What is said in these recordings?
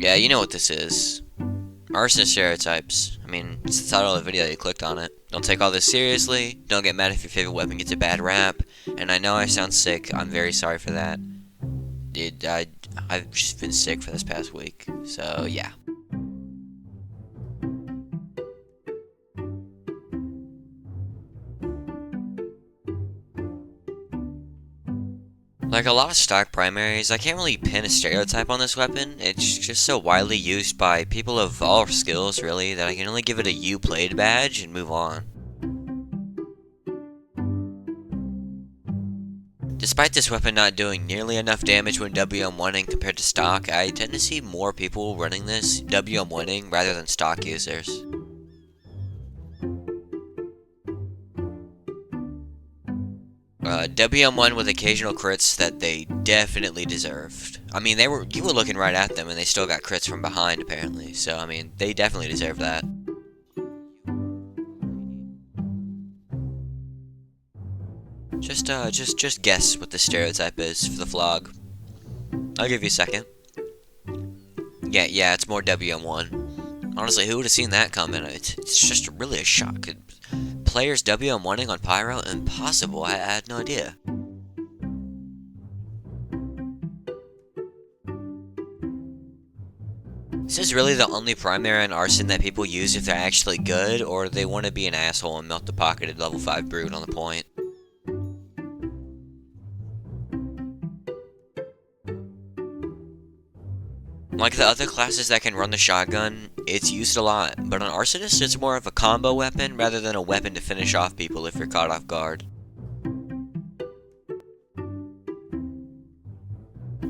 Yeah, you know what this is. Arsonist Stereotypes. I mean, it's the title of the video, you clicked on it. Don't take all this seriously, don't get mad if your favorite weapon gets a bad rap, and I know I sound sick, I'm very sorry for that. I've just been sick for this past week, so yeah. Like a lot of stock primaries, I can't really pin a stereotype on this weapon. It's just so widely used by people of all skills, really, that I can only give it a "you played" badge and move on. Despite this weapon not doing nearly enough damage when WM1ing compared to stock, I tend to see more people running this WM1ing rather than stock users. WM1 with occasional crits that they definitely deserved. I mean, you were looking right at them and they still got crits from behind apparently, so I mean, they definitely deserve that. Just guess what the stereotype is for the Phlog. I'll give you a second. Yeah, it's more WM1. Honestly, who would have seen that coming? It's just really a shock. Players WM1ing on Pyro? Impossible, I had no idea. This is really the only primary on Arson that people use if they're actually good, or they want to be an asshole and melt the pocketed level 5 Brood on the point. Like the other classes that can run the shotgun, it's used a lot, but on Arsonist it's more of a combo weapon rather than a weapon to finish off people if you're caught off guard.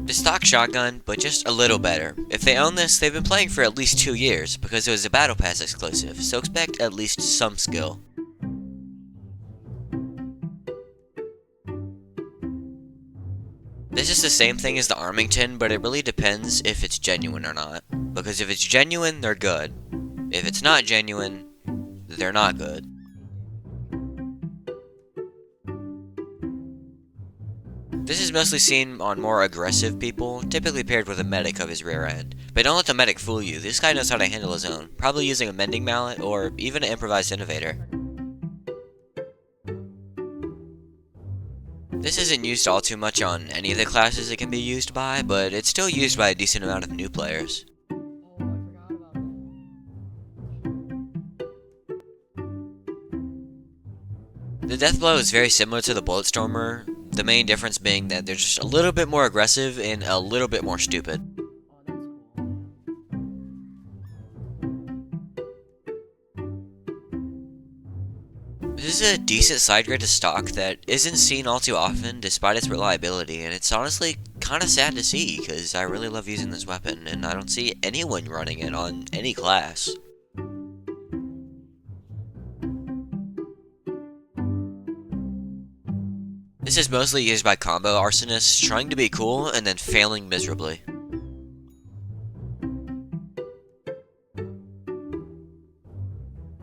The stock shotgun, but just a little better. If they own this, they've been playing for at least 2 years, because it was a Battle Pass exclusive, so expect at least some skill. This is the same thing as the Armington, but it really depends if it's genuine or not. Because if it's genuine, they're good. If it's not genuine, they're not good. This is mostly seen on more aggressive people, typically paired with a medic of his rear end. But don't let the medic fool you, this guy knows how to handle his own, probably using a mending mallet or even an improvised innovator. This isn't used all too much on any of the classes it can be used by, but it's still used by a decent amount of new players. The death blow is very similar to the Bulletstormer, the main difference being that they're just a little bit more aggressive and a little bit more stupid. This is a decent side grade to stock that isn't seen all too often despite its reliability, and it's honestly kinda sad to see because I really love using this weapon and I don't see anyone running it on any class. This is mostly used by combo arsonists trying to be cool and then failing miserably.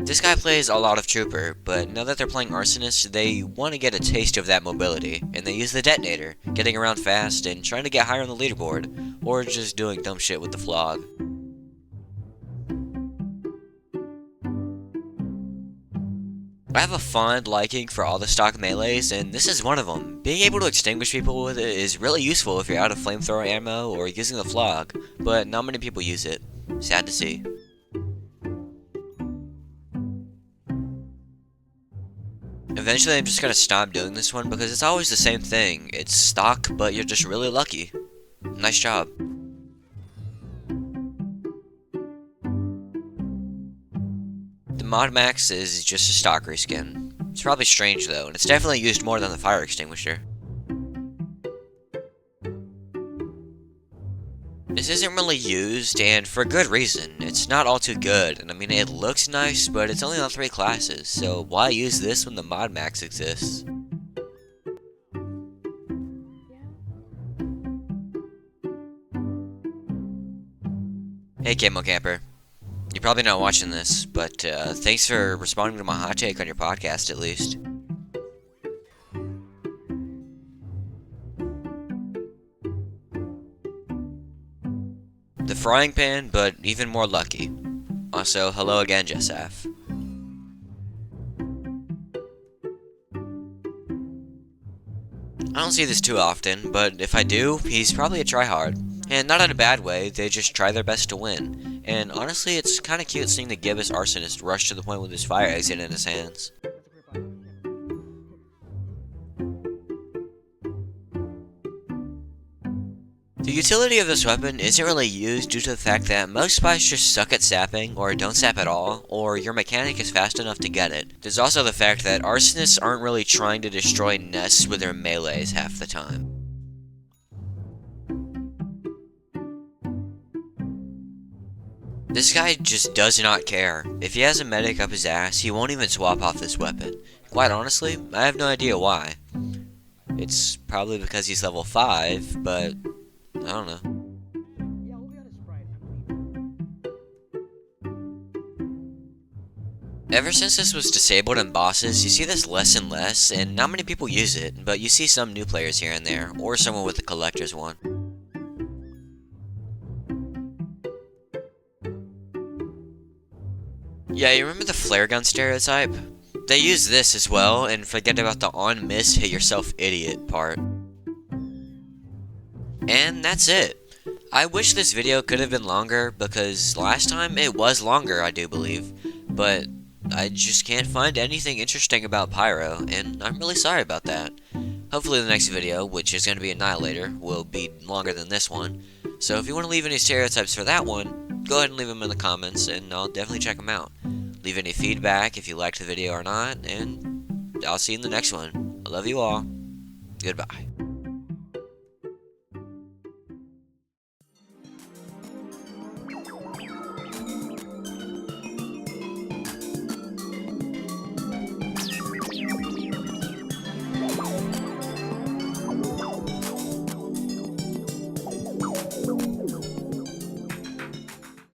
This guy plays a lot of Trooper, but now that they're playing Arsonist, they want to get a taste of that mobility, and they use the Detonator, getting around fast and trying to get higher on the leaderboard, or just doing dumb shit with the Phlog. I have a fond liking for all the stock melees, and this is one of them. Being able to extinguish people with it is really useful if you're out of flamethrower ammo or using the Phlog, but not many people use it. Sad to see. Eventually I'm just gonna stop doing this one because it's always the same thing. It's stock, but you're just really lucky. Nice job. The Mod Max is just a stock reskin. It's probably strange though, and it's definitely used more than the fire extinguisher. This isn't really used, and for good reason. It's not all too good, and I mean it looks nice, but it's only on 3 classes, so why use this when the Mod Max exists? Hey Camo Camper. You're probably not watching this, but thanks for responding to my hot take on your podcast at least. The frying pan, but even more lucky. Also, hello again, Jessaf. I don't see this too often, but if I do, he's probably a tryhard. And not in a bad way, they just try their best to win. And honestly, it's kinda cute seeing the gibbous Arsonist rush to the point with his fire exit in his hands. The utility of this weapon isn't really used due to the fact that most spies just suck at sapping, or don't sap at all, or your mechanic is fast enough to get it. There's also the fact that Arsonists aren't really trying to destroy nests with their melees half the time. This guy just does not care. If he has a medic up his ass, he won't even swap off this weapon. Quite honestly, I have no idea why. It's probably because he's level 5, but I don't know. Ever since this was disabled in bosses, you see this less and less, and not many people use it, but you see some new players here and there, or someone with the collector's one. Yeah, you remember the flare gun stereotype? They use this as well, and forget about the on miss hit yourself idiot part. And that's it. I wish this video could have been longer, because last time it was longer, I do believe, but I just can't find anything interesting about Pyro, and I'm really sorry about that. Hopefully the next video, which is going to be Annihilator, will be longer than this one, so if you want to leave any stereotypes for that one, go ahead and leave them in the comments, and I'll definitely check them out. Leave any feedback if you liked the video or not, and I'll see you in the next one. I love you all. Goodbye.